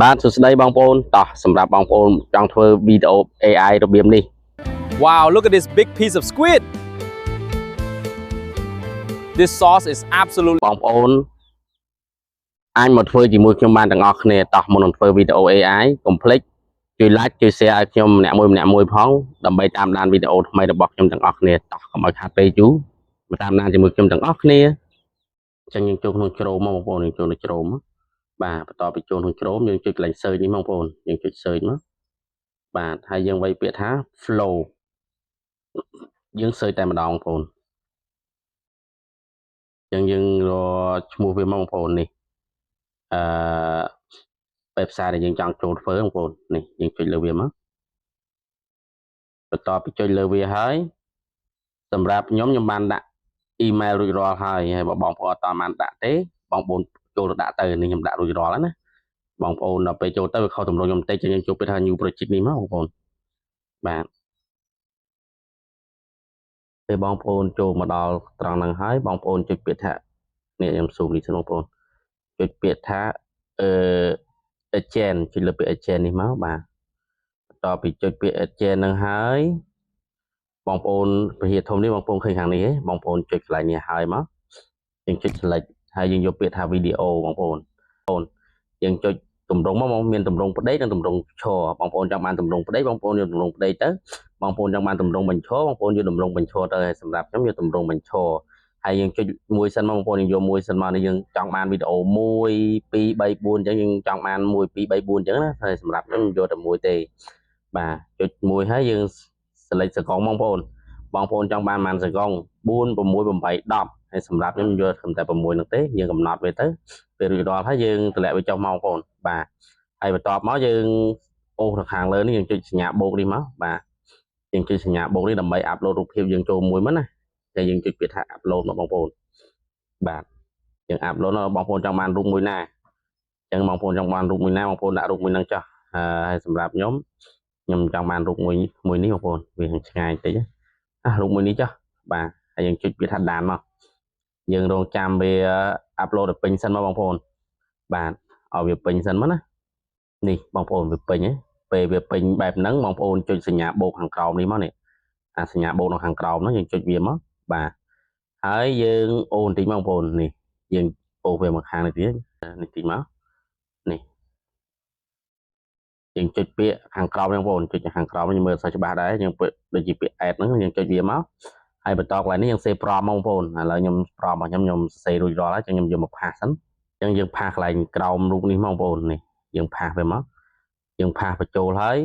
បាទសួស្តីបងប្អូនតោះសម្រាប់បងប្អូនចង់ធ្វើវីដេអូ AI របៀបនេះ Wow, look at this big piece of squid. This sauce is absolutely បងប្អូនអាចមកធ្វើជាមួយខ្ញុំបានទាំងអស់គ្នាតោះមុននឹងធ្វើវីដេអូ AI កុំភ្លេចជួយ like ជួយ share ឲ្យខ្ញុំម្នាក់មួយផងដើម្បីតាមដានវីដេអូថ្មីរបស់ខ្ញុំទាំងអស់គ្នាតោះកុំឲ្យខាតពេលយូរមកតាមដានជាមួយខ្ញុំទាំងអស់គ្នាអញ្ចឹងយើងចូលក្នុង Chrome មកបងប្អូនយើងចូលនៅ Chrome បាទបន្ទាប់ពីចូលក្នុង Chrome យើងចុចកន្លែង search នេះបងប្អូនយើងចុច search មកបាទហើយយើងវាយពាក្យថា flow យើង search តែម្ដងបងប្អូនអញ្ចឹងយើងរកឈ្មោះវាមកបងប្អូននេះwebsite ដែលយើងចង់ចូលធ្វើបងប្អូននេះយើងចុចលើវាមកបន្ទាប់ពីចុចលើវាហើយសម្រាប់ខ្ញុំបានដាក់ email រួចរាល់ហើយបើបងប្អូនអត់បានដាក់ទេបងប្អូនចូលទៅដាក់ទៅនេះខ្ញុំដាក់រួចរាល់ហើយណាបងប្អូនដល់ពេលចូលទៅវាខុសទម្រង់ខ្ញុំបន្តិចយើងចូលពេលថា new project នេះមកបងប្អូនបាទពេលបងប្អូនចូលមកដល់ត្រង់ហ្នឹងហើយបងប្អូនចុចពាក្យថានេះខ្ញុំស៊ូមនេះបងប្អូនចុចពាក្យថាagent ចុចលើពាក្យ agent នេះមកបាទបន្ទាប់ពីចុចពាក្យ agent ហ្នឹងហើយបងប្អូនពហិធំនេះបងប្អូនឃើញខាងនេះទេបងប្អូនចុចកន្លែងនេះហើយមកយើងចុច select ហើយយើងយកពាក្យថា video បងប្អូនយើងចុចតម្រងមកមានតម្រងផ្ដេកនិងតម្រងឈរបងប្អូនចង់បានតម្រងផ្ដេកបងប្អូនយកតម្រងផ្ដេកទៅបងប្អូនចង់បានតម្រងបញ្ឈរបងប្អូនយកតម្រងបញ្ឈរទៅហើយសម្រាប់ខ្ញុំយកតម្រងបញ្ឈរហើយយើងចុចមួយសិនមកបងប្អូនយើងយកមួយសិនមកនេះយើងចង់បានវីដេអូ1 2 3 4អញ្ចឹងយើងចង់បាន1 2 3 4អញ្ចឹងណាហើយសម្រាប់ខ្ញុំយកតែមួយទេបាទចុចមួយហើយយើង select សកងបងប្អូនចង់បានប៉ុន្មានសកង4 6 8 10ហើយសម្រាប់ខ្ញុំយកត្រឹមតែ6ហ្នឹងទេយើងកំណត់វាទៅពេលរួចរាល់ហើយយើងតម្លាក់វាចុះមកបងប្អូនបាទហើយបន្ទាប់មកយើងអូសទៅខាងលើនេះយើងចុចសញ្ញាបូកនេះមកបាទយើងចុចសញ្ញាបូកនេះដើម្បីអាប់ឡូតរូបភាពយើងចូលមួយមកណាតែយើងចុចពាក្យថាអាប់ឡូតមកបងប្អូនបាទយើងអាប់ឡូតមកបងប្អូនចង់បានរូបមួយណាអញ្ចឹងបងប្អូនចង់បានរូបមួយណាបងប្អូនដាក់រូបមួយហ្នឹងចុះហើយសម្រាប់ខ្ញុំចង់បានរូបមួយនេះបងប្អូនវាឆ្ងាយតិចរូបមួយនេះចុះបាទហើយយើងចុចពាក្យថាដានមកយើងរងចាំវាអាប់ឡូតទៅពេញសិនមកបងប្អូនបាទឲ្យវាពេញសិនមកណានេះបងប្អូនវាពេញពេលវាពេញបែបហ្នឹងបងប្អូនចុចសញ្ញាបូកខាងក្រោមនេះមកនេះអាសញ្ញាបូកនៅខាងក្រោមហ្នឹងយើងចុចវាមកបាទហើយយើងអូនបន្តិចមកបងប្អូននេះយើងអូវាមកខាងនេះទៀតនេះតិចមកនេះយើងចុចពាក្យខាងក្រោមបងប្អូនចុចខាងក្រោមយើងមើលសើច្បាស់ដែរយើងដូចជាពាក្យ add ហ្នឹងយើងចុចវាមកហើយបន្តកន្លែងនេះយើងសេប្រមបងប្អូនឥឡូវខ្ញុំប្រមរបស់ខ្ញុំសរសេររួចរាល់ហើយចឹងខ្ញុំយកមកផាសសិនអញ្ចឹងយើងផាសកន្លែងក្រោមរូបនេះមកបងប្អូននេះយើងផាសវាមកយើងផាសបញ្ចូលហើយ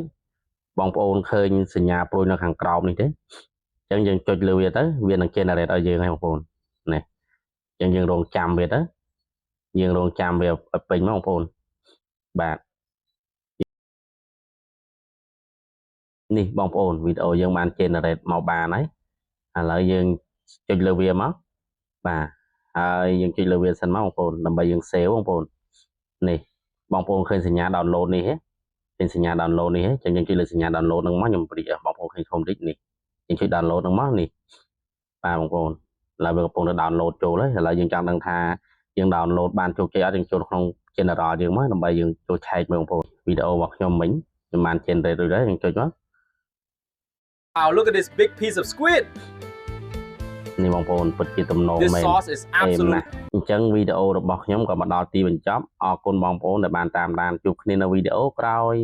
បងប្អូនឃើញសញ្ញាព្រួយនៅខាងក្រោមនេះទេអញ្ចឹងយើងចុចលើវាទៅវានឹង generate ឲ្យយើងហើយបងប្អូននេះអញ្ចឹងយើងរងចាំវាទៅយើងរងចាំវាឲ្យពេញមកបងប្អូនបាទនេះបងប្អូនវីដេអូយើងបាន generate មកបានហើយឥឡូវយើងចុចលើវាមកបាទហើយយើងចុចលើវាសិនមកបងប្អូនដើម្បីយើង save បងប្អូននេះបងប្អូនឃើញសញ្ញា download នេះទេឃើញសញ្ញា download នេះទេចឹងយើងចុចលើសញ្ញា download ហ្នឹងមកខ្ញុំព្រីកបងប្អូនឃើញធំតិចនេះយើងចុច download ហ្នឹងមកនេះបាទបងប្អូនឥឡូវវាកំពុងតែ download ចូលហើយឥឡូវយើងចង់ដឹងថាយើង download បានជោគជ័យអត់យើងចូលក្នុង general យើងមកដើម្បីយើងចូលឆែកមើលបងប្អូនវីដេអូរបស់ខ្ញុំមិញខ្ញុំបាន generate រួចហើយយើងចុចមក Wow, look at this big piece of squid. នេះបងប្អូនពិតជាទំនោរមែន This sauce is absolutely អញ្ចឹងវីដេអូរបស់ខ្ញុំក៏មកដល់ទីបញ្ចប់អរគុណបងប្អូនដែលបានតាមដានជួបគ្នានៅវីដេអូក្រោយ